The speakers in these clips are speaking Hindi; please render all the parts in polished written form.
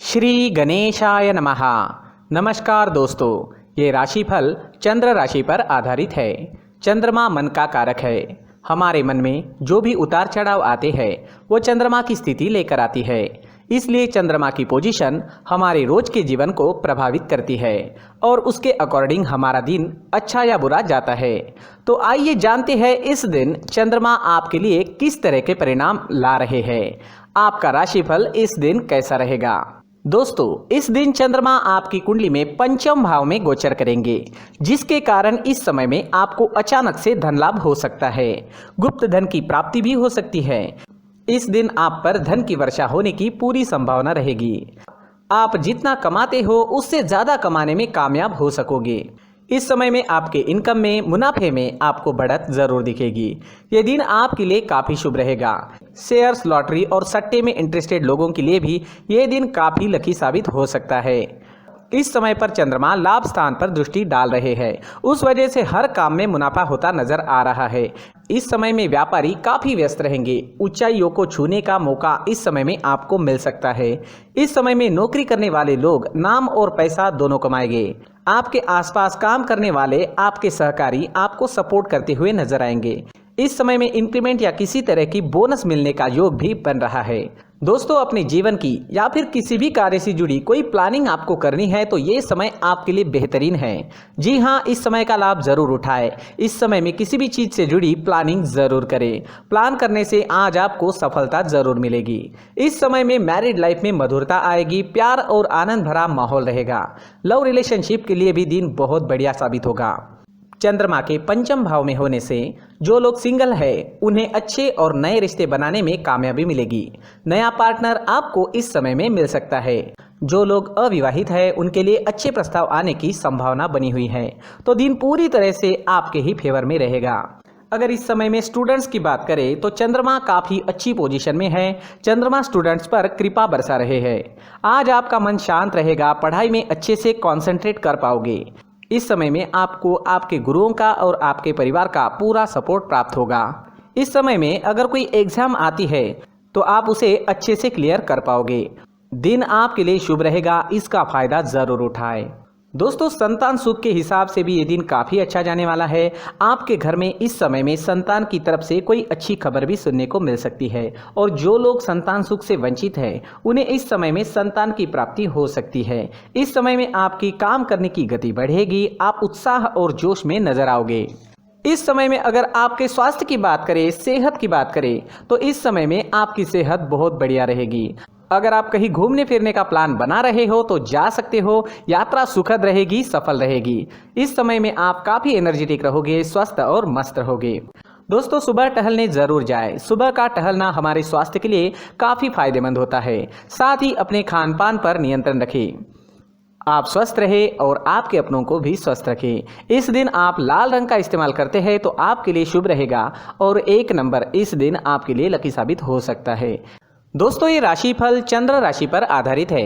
श्री गणेशाय नमः। नमस्कार दोस्तों, ये राशिफल चंद्र राशि पर आधारित है। चंद्रमा मन का कारक है। हमारे मन में जो भी उतार चढ़ाव आते हैं वो चंद्रमा की स्थिति लेकर आती है। इसलिए चंद्रमा की पोजीशन हमारे रोज के जीवन को प्रभावित करती है और उसके अकॉर्डिंग हमारा दिन अच्छा या बुरा जाता है। तो आइए जानते हैं इस दिन चंद्रमा आपके लिए किस तरह के परिणाम ला रहे हैं। आपका राशिफल इस दिन कैसा रहेगा। दोस्तों, इस दिन चंद्रमा आपकी कुंडली में पंचम भाव में गोचर करेंगे, जिसके कारण इस समय में आपको अचानक से धन लाभ हो सकता है। गुप्त धन की प्राप्ति भी हो सकती है। इस दिन आप पर धन की वर्षा होने की पूरी संभावना रहेगी। आप जितना कमाते हो उससे ज्यादा कमाने में कामयाब हो सकोगे। इस समय में आपके इनकम में, मुनाफे में आपको बढ़त जरूर दिखेगी। ये दिन आपके लिए काफी शुभ रहेगा। शेयर्स, लॉटरी और सट्टे में इंटरेस्टेड लोगों के लिए भी ये दिन काफी लकी साबित हो सकता है। इस समय पर चंद्रमा लाभ स्थान पर दृष्टि डाल रहे हैं, उस वजह से हर काम में मुनाफा होता नजर आ रहा है। इस समय में व्यापारी काफी व्यस्त रहेंगे। ऊंचाइयों को छूने का मौका इस समय में आपको मिल सकता है। इस समय में नौकरी करने वाले लोग नाम और पैसा दोनों कमाएंगे। आपके आसपास काम करने वाले आपके सहकारी आपको सपोर्ट करते हुए नजर आएंगे। इस समय में इंक्रीमेंट या किसी तरह की बोनस मिलने का योग भी बन रहा है। दोस्तों, अपने जीवन की या फिर किसी भी कार्य से जुड़ी कोई प्लानिंग आपको करनी है तो ये समय आपके लिए बेहतरीन है। जी हाँ, इस समय का लाभ जरूर उठाएं। इस समय में किसी भी चीज से जुड़ी प्लानिंग जरूर करें। प्लान करने से आज आपको सफलता जरूर मिलेगी। इस समय में मैरिड लाइफ में मधुरता आएगी। प्यार और आनंद भरा माहौल रहेगा। लव रिलेशनशिप के लिए भी दिन बहुत बढ़िया साबित होगा। चंद्रमा के पंचम भाव में होने से जो लोग सिंगल है उन्हें अच्छे और नए रिश्ते बनाने में कामयाबी मिलेगी। नया पार्टनर आपको इस समय में मिल सकता है। जो लोग अविवाहित है उनके लिए अच्छे प्रस्ताव आने की संभावना बनी हुई है। तो दिन पूरी तरह से आपके ही फेवर में रहेगा। अगर इस समय में स्टूडेंट्स की बात करें तो चंद्रमा काफी अच्छी पोजीशन में है। चंद्रमा स्टूडेंट्स पर कृपा बरसा रहे हैं। आज आपका मन शांत रहेगा। पढ़ाई में अच्छे से कंसंट्रेट कर पाओगे। इस समय में आपको आपके गुरुओं का और आपके परिवार का पूरा सपोर्ट प्राप्त होगा। इस समय में अगर कोई एग्जाम आती है तो आप उसे अच्छे से क्लियर कर पाओगे। दिन आपके लिए शुभ रहेगा, इसका फायदा जरूर उठाएं। दोस्तों, संतान सुख के हिसाब से भी ये दिन काफ़ी अच्छा जाने वाला है। आपके घर में इस समय में संतान की तरफ से कोई अच्छी खबर भी सुनने को मिल सकती है और जो लोग संतान सुख से वंचित हैं उन्हें इस समय में संतान की प्राप्ति हो सकती है। इस समय में आपकी काम करने की गति बढ़ेगी। आप उत्साह और जोश में नजर आओगे। इस समय में अगर आपके स्वास्थ्य की बात करें, सेहत की बात करें तो इस समय में आपकी सेहत बहुत बढ़िया रहेगी। अगर आप कहीं घूमने फिरने का प्लान बना रहे हो तो जा सकते हो। यात्रा सुखद रहेगी, सफल रहेगी। इस समय में आप काफी एनर्जेटिक रहोगे, स्वस्थ और मस्त रहोगे। दोस्तों, सुबह टहलने जरूर जाएं। सुबह का टहलना हमारे स्वास्थ्य के लिए काफी फायदेमंद होता है। साथ ही अपने खान पान पर नियंत्रण रखें। आप स्वस्थ रहे और आपके अपनों को भी स्वस्थ रखें। इस दिन आप लाल रंग का इस्तेमाल करते हैं तो आपके लिए शुभ रहेगा और 1 नंबर इस दिन आपके लिए लकी साबित हो सकता है। दोस्तों, ये राशिफल चंद्र राशि पर आधारित है,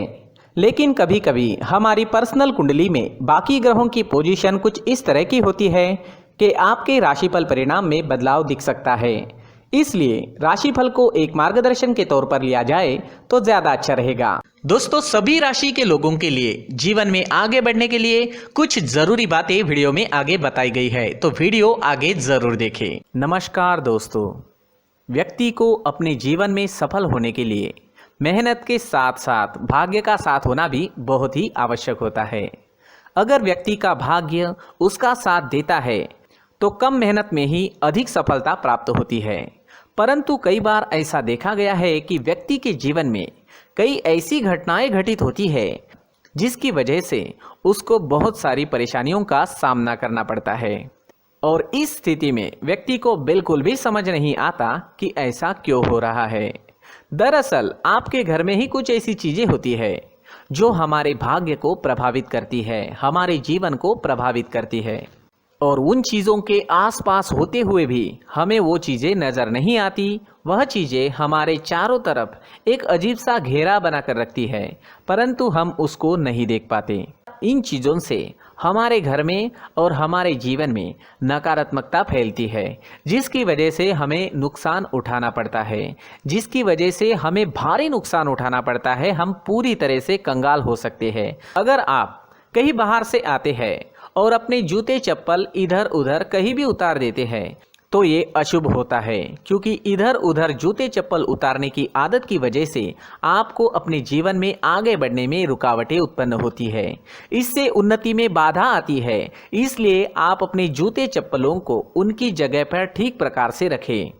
लेकिन कभी कभी हमारी पर्सनल कुंडली में बाकी ग्रहों की पोजीशन कुछ इस तरह की होती है कि आपके राशिफल परिणाम में बदलाव दिख सकता है। इसलिए राशिफल को एक मार्गदर्शन के तौर पर लिया जाए तो ज्यादा अच्छा रहेगा। दोस्तों, सभी राशि के लोगों के लिए जीवन में आगे बढ़ने के लिए कुछ जरूरी बातें वीडियो में आगे बताई गई है, तो वीडियो आगे जरूर देखें। नमस्कार दोस्तों, व्यक्ति को अपने जीवन में सफल होने के लिए मेहनत के साथ साथ भाग्य का साथ होना भी बहुत ही आवश्यक होता है। अगर व्यक्ति का भाग्य उसका साथ देता है तो कम मेहनत में ही अधिक सफलता प्राप्त होती है। परंतु कई बार ऐसा देखा गया है कि व्यक्ति के जीवन में कई ऐसी घटनाएं घटित होती है जिसकी वजह से उसको बहुत सारी परेशानियों का सामना करना पड़ता है और इस स्थिति में व्यक्ति को बिल्कुल भी समझ नहीं आता कि ऐसा क्यों हो रहा है। दरअसल आपके घर में ही कुछ ऐसी चीजें होती है जो हमारे भाग्य को प्रभावित करती है, हमारे जीवन को प्रभावित करती है और उन चीज़ों के आसपास होते हुए भी हमें वो चीज़ें नज़र नहीं आती। वह चीज़ें हमारे चारों तरफ एक अजीब सा घेरा बनाकर रखती है, परंतु हम उसको नहीं देख पाते। इन चीज़ों से हमारे घर में और हमारे जीवन में नकारात्मकता फैलती है, जिसकी वजह से हमें नुकसान उठाना पड़ता है, जिसकी वजह से हमें भारी नुकसान उठाना पड़ता है। हम पूरी तरह से कंगाल हो सकते हैं। अगर आप कहीं बाहर से आते हैं और अपने जूते चप्पल इधर उधर कहीं भी उतार देते हैं तो ये अशुभ होता है, क्योंकि इधर उधर जूते चप्पल उतारने की आदत की वजह से आपको अपने जीवन में आगे बढ़ने में रुकावटें उत्पन्न होती है। इससे उन्नति में बाधा आती है। इसलिए आप अपने जूते चप्पलों को उनकी जगह पर ठीक प्रकार से रखें।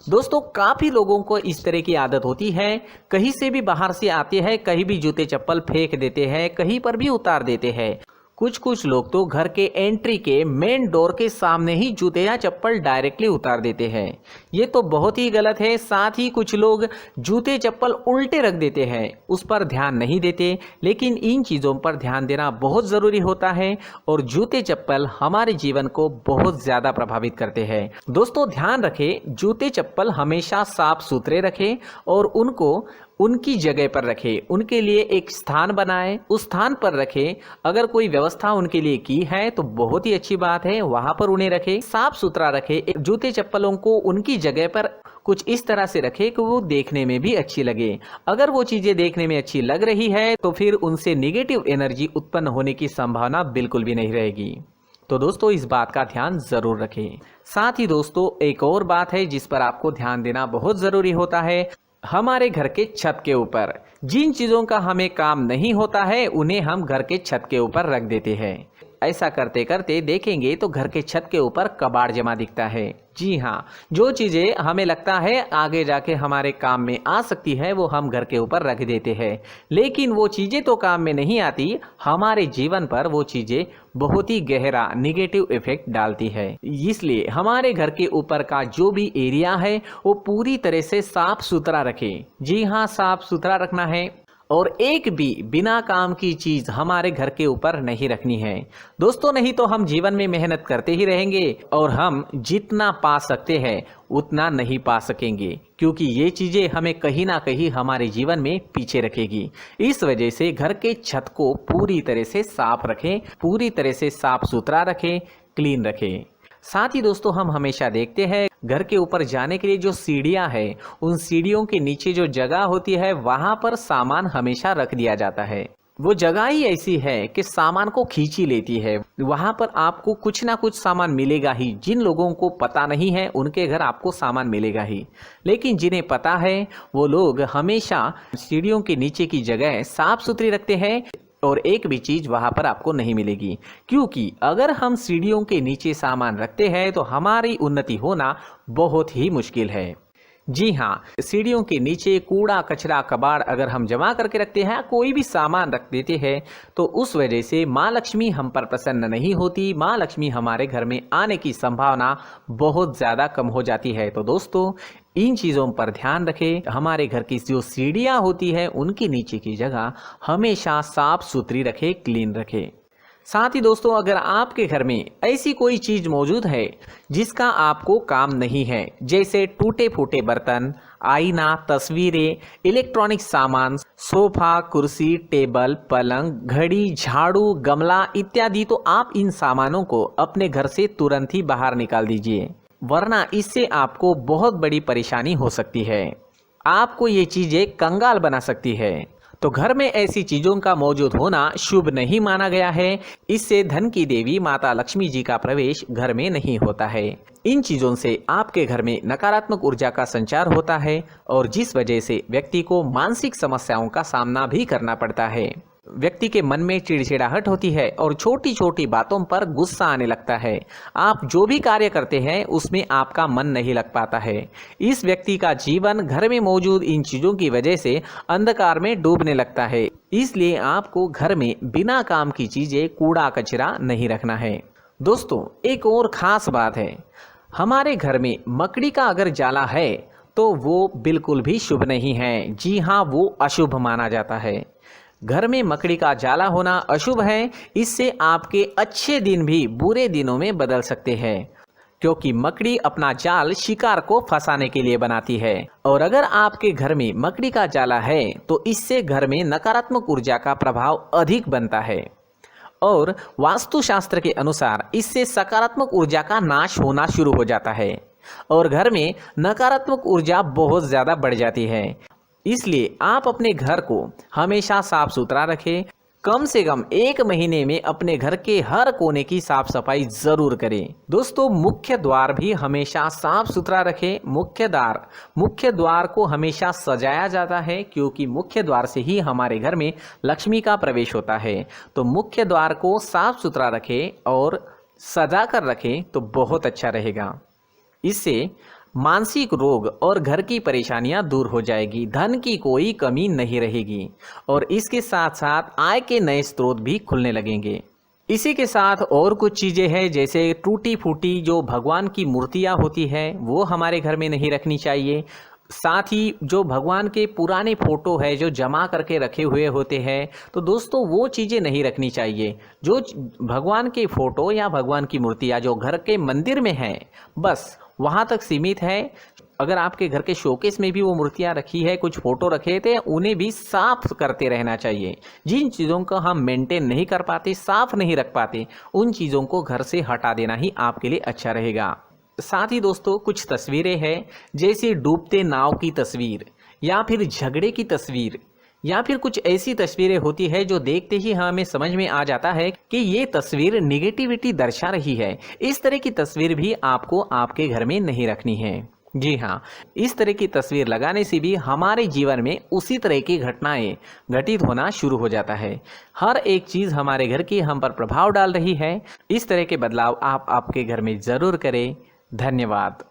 दोस्तों, काफ़ी लोगों को इस तरह की आदत होती है, कहीं से भी बाहर से आते हैं, कहीं भी जूते चप्पल फेंक देते हैं, कहीं पर भी उतार देते हैं। कुछ लोग तो घर के एंट्री के मेन डोर के सामने ही जूते या चप्पल डायरेक्टली उतार देते हैं। ये तो बहुत ही गलत है। साथ ही कुछ लोग जूते चप्पल उल्टे रख देते हैं, उस पर ध्यान नहीं देते। लेकिन इन चीज़ों पर ध्यान देना बहुत ज़रूरी होता है और जूते चप्पल हमारे जीवन को बहुत ज़्यादा प्रभावित करते हैं। दोस्तों, ध्यान रखें, जूते चप्पल हमेशा साफ सुथरे रखें और उनको उनकी जगह पर रखें। उनके लिए एक स्थान बनाएं, उस स्थान पर रखें। अगर कोई व्यवस्था उनके लिए की है तो बहुत ही अच्छी बात है, वहां पर उन्हें रखें, साफ सुथरा रखें। जूते चप्पलों को उनकी जगह पर कुछ इस तरह से रखें कि वो देखने में भी अच्छी लगे। अगर वो चीज़ें देखने में अच्छी लग रही है तो फिर उनसे नेगेटिव एनर्जी उत्पन्न होने की संभावना बिल्कुल भी नहीं रहेगी। तो दोस्तों, इस बात का ध्यान ज़रूर रखें। साथ ही दोस्तों, एक और बात है जिस पर आपको ध्यान देना बहुत ज़रूरी होता है। हमारे घर के छत के ऊपर जिन चीज़ों का हमें काम नहीं होता है उन्हें हम घर के छत के ऊपर रख देते हैं। ऐसा करते करते देखेंगे तो घर के छत के ऊपर कबाड़ जमा दिखता है। जी हाँ, जो चीज़ें हमें लगता है आगे जाके हमारे काम में आ सकती है वो हम घर के ऊपर रख देते हैं, लेकिन वो चीज़ें तो काम में नहीं आती। हमारे जीवन पर वो चीज़ें बहुत ही गहरा निगेटिव इफेक्ट डालती है। इसलिए हमारे घर के ऊपर का जो भी एरिया है वो पूरी तरह से साफ सुथरा रखें। जी हाँ, साफ सुथरा रखना है और एक भी बिना काम की चीज हमारे घर के ऊपर नहीं रखनी है। दोस्तों, नहीं तो हम जीवन में मेहनत करते ही रहेंगे और हम जितना पा सकते हैं उतना नहीं पा सकेंगे, क्योंकि ये चीजें हमें कहीं ना कहीं हमारे जीवन में पीछे रखेगी। इस वजह से घर के छत को पूरी तरह से साफ रखें, पूरी तरह से साफ सुथरा रखें, क्लीन रखें। साथ ही दोस्तों, हम हमेशा देखते हैं घर के ऊपर जाने के लिए जो सीढ़ियां हैं, उन सीढ़ियों के नीचे जो जगह होती है वहां पर सामान हमेशा रख दिया जाता है। वो जगह ही ऐसी है कि सामान को खींची लेती है। वहां पर आपको कुछ ना कुछ सामान मिलेगा ही। जिन लोगों को पता नहीं है उनके घर आपको सामान मिलेगा ही, लेकिन जिन्हें पता है वो लोग हमेशा सीढ़ियों के नीचे की जगह साफ सुथरी रखते हैं और एक भी चीज़ वहाँ पर आपको नहीं मिलेगी। क्योंकि अगर हम सीढ़ियों के नीचे सामान रखते हैं तो हमारी उन्नति होना बहुत ही मुश्किल है। जी हाँ, सीढ़ियों के नीचे कूड़ा कचरा कबाड़ अगर हम जमा करके रखते हैं, कोई भी सामान रख देते हैं, तो उस वजह से माँ लक्ष्मी हम पर प्रसन्न नहीं होती। माँ लक्ष्मी हमारे घर में आने की संभावना बहुत ज़्यादा कम हो जाती है। तो दोस्तों, इन चीज़ों पर ध्यान रखें। हमारे घर की जो सीढ़ियाँ होती है उनकी नीचे की जगह हमेशा साफ सुथरी रखें, क्लीन रखें। साथ ही दोस्तों, अगर आपके घर में ऐसी कोई चीज़ मौजूद है जिसका आपको काम नहीं है, जैसे टूटे फूटे बर्तन, आईना, तस्वीरें, इलेक्ट्रॉनिक सामान, सोफा, कुर्सी, टेबल, पलंग, घड़ी, झाड़ू, गमला इत्यादि, तो आप इन सामानों को अपने घर से तुरंत ही बाहर निकाल दीजिए, वरना इससे आपको बहुत बड़ी परेशानी हो सकती है। आपको ये चीज़ें कंगाल बना सकती है। तो घर में ऐसी चीज़ों का मौजूद होना शुभ नहीं माना गया है। इससे धन की देवी माता लक्ष्मी जी का प्रवेश घर में नहीं होता है। इन चीज़ों से आपके घर में नकारात्मक ऊर्जा का संचार होता है और जिस वजह से व्यक्ति को मानसिक समस्याओं का सामना भी करना पड़ता है। व्यक्ति के मन में चिड़चिड़ाहट होती है और छोटी छोटी बातों पर गुस्सा आने लगता है। आप जो भी कार्य करते हैं उसमें आपका मन नहीं लग पाता है। इस व्यक्ति का जीवन घर में मौजूद इन चीज़ों की वजह से अंधकार में डूबने लगता है। इसलिए आपको घर में बिना काम की चीज़ें, कूड़ा कचरा नहीं रखना है। दोस्तों, एक और ख़ास बात है, हमारे घर में मकड़ी का अगर जाला है तो वो बिल्कुल भी शुभ नहीं है। जी हाँ, वो अशुभ माना जाता है। घर में मकड़ी का जाला होना अशुभ है। इससे आपके अच्छे दिन भी बुरे दिनों में बदल सकते हैं, क्योंकि मकड़ी अपना जाल शिकार को फंसाने के लिए बनाती है। और अगर आपके घर में मकड़ी का जाला है तो इससे घर में नकारात्मक ऊर्जा का प्रभाव अधिक बनता है और वास्तुशास्त्र के अनुसार इससे सकारात्मक ऊर्जा का नाश होना शुरू हो जाता है और घर में नकारात्मक ऊर्जा बहुत ज़्यादा बढ़ जाती है। इसलिए आप अपने घर को हमेशा साफ सुथरा रखें। कम से कम 1 महीने में अपने घर के हर कोने की साफ सफाई जरूर करें। दोस्तों, मुख्य द्वार भी हमेशा साफ सुथरा रखें। मुख्य द्वार को हमेशा सजाया जाता है क्योंकि मुख्य द्वार से ही हमारे घर में लक्ष्मी का प्रवेश होता है। तो मुख्य द्वार को साफ सुथरा रखें और सजा कर रखें तो बहुत अच्छा रहेगा। इससे मानसिक रोग और घर की परेशानियां दूर हो जाएगी, धन की कोई कमी नहीं रहेगी और इसके साथ साथ आय के नए स्रोत भी खुलने लगेंगे। इसी के साथ और कुछ चीज़ें हैं, जैसे टूटी फूटी जो भगवान की मूर्तियां होती है वो हमारे घर में नहीं रखनी चाहिए। साथ ही जो भगवान के पुराने फोटो है जो जमा करके रखे हुए होते हैं, तो दोस्तों वो चीज़ें नहीं रखनी चाहिए। जो भगवान के फोटो या भगवान की मूर्तियाँ जो घर के मंदिर में हैं बस वहाँ तक सीमित है। अगर आपके घर के शोकेस में भी वो मूर्तियाँ रखी है, कुछ फोटो रखे थे, उन्हें भी साफ करते रहना चाहिए। जिन चीज़ों को हम मेंटेन नहीं कर पाते, साफ नहीं रख पाते, उन चीज़ों को घर से हटा देना ही आपके लिए अच्छा रहेगा। साथ ही दोस्तों कुछ तस्वीरें हैं, जैसे डूबते नाव की तस्वीर या फिर झगड़े की तस्वीर या फिर कुछ ऐसी तस्वीरें होती है जो देखते ही हमें समझ में आ जाता है कि ये तस्वीर निगेटिविटी दर्शा रही है। इस तरह की तस्वीर भी आपको आपके घर में नहीं रखनी है। जी हाँ, इस तरह की तस्वीर लगाने से भी हमारे जीवन में उसी तरह की घटनाएं घटित होना शुरू हो जाता है। हर एक चीज़ हमारे घर की हम पर प्रभाव डाल रही है। इस तरह के बदलाव आप आपके घर में ज़रूर करें। धन्यवाद।